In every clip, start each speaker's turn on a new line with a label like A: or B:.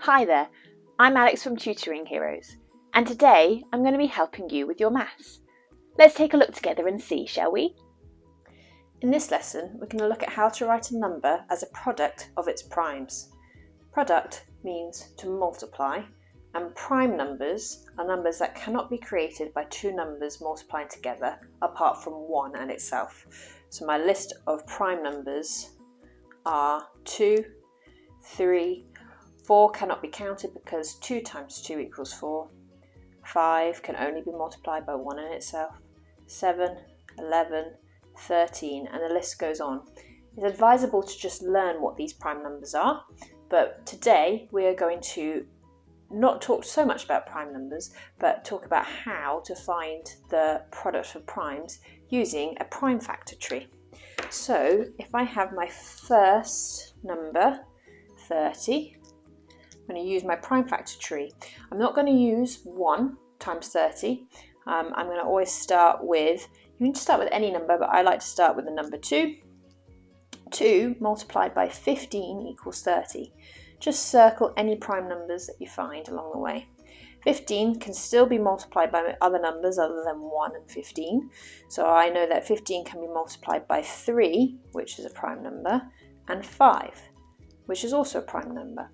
A: Hi there, I'm Alex from Tutoring Heroes, and today I'm going to be helping you with your maths. Let's take a look together and see, shall we? In this lesson, we're going to look at how to write a number as a product of its primes. Product means to multiply, and prime numbers are numbers that cannot be created by two numbers multiplying together apart from one and itself. So my list of prime numbers are 2, 3, 4 cannot be counted because 2 times 2 equals 4. 5 can only be multiplied by 1 in itself. 7, 11, 13, and the list goes on. It's advisable to just learn what these prime numbers are, but today we are going to not talk so much about prime numbers, but talk about how to find the product of primes using a prime factor tree. So if I have my first number, 30, I'm going to use my prime factor tree. I'm not going to use 1 times 30. I'm going to always start with, you can start with any number, but I like to start with the number 2. 2 multiplied by 15 equals 30. Just circle any prime numbers that you find along the way. 15 can still be multiplied by other numbers other than 1 and 15. So I know that 15 can be multiplied by 3, which is a prime number, and 5, which is also a prime number.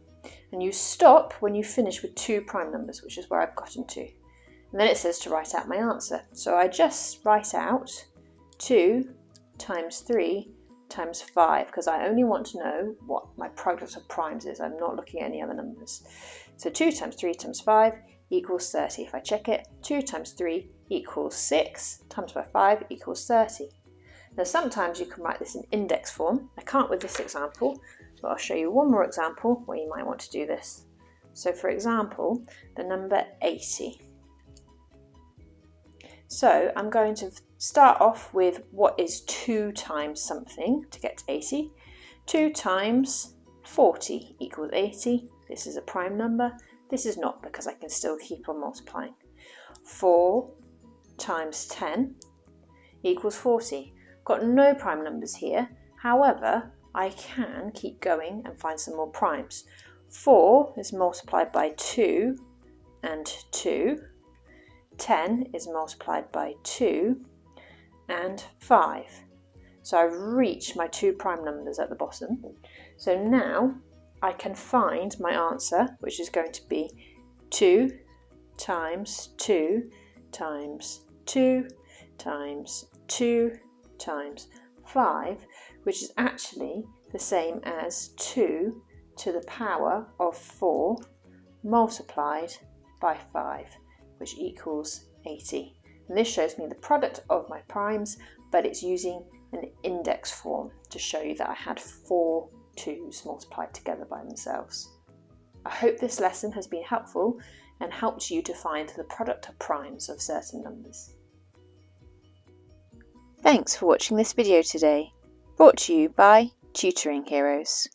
A: And you stop when you finish with 2 prime numbers, which is where I've gotten to. And then it says to write out my answer. So I just write out 2 times 3 times 5, because I only want to know what my product of primes is. I'm not looking at any other numbers. So 2 times 3 times 5 equals 30. If I check it, 2 times 3 equals 6, times by 5 equals 30. Now sometimes you can write this in index form. I can't with this example, but I'll show you one more example where you might want to do this. So for example, the number 80. So I'm going to start off with what is 2 times something to get to 80. 2 times 40 equals 80. This is a prime number. This is not, because I can still keep on multiplying. 4 times 10 equals 40. Got no prime numbers here. However, I can keep going and find some more primes. 4 is multiplied by 2 and 2. 10 is multiplied by 2 and 5. So I've reached my 2 prime numbers at the bottom. So now I can find my answer, which is going to be 2 times 2 times 2 times 2 times 5, which is actually the same as 2 to the power of 4 multiplied by 5, which equals 80. And this shows me the product of my primes, but it's using an index form to show you that I had 4 2's multiplied together by themselves. I hope this lesson has been helpful and helped you to find the product of primes of certain numbers. Thanks for watching this video today, brought to you by Tutoring Heroes.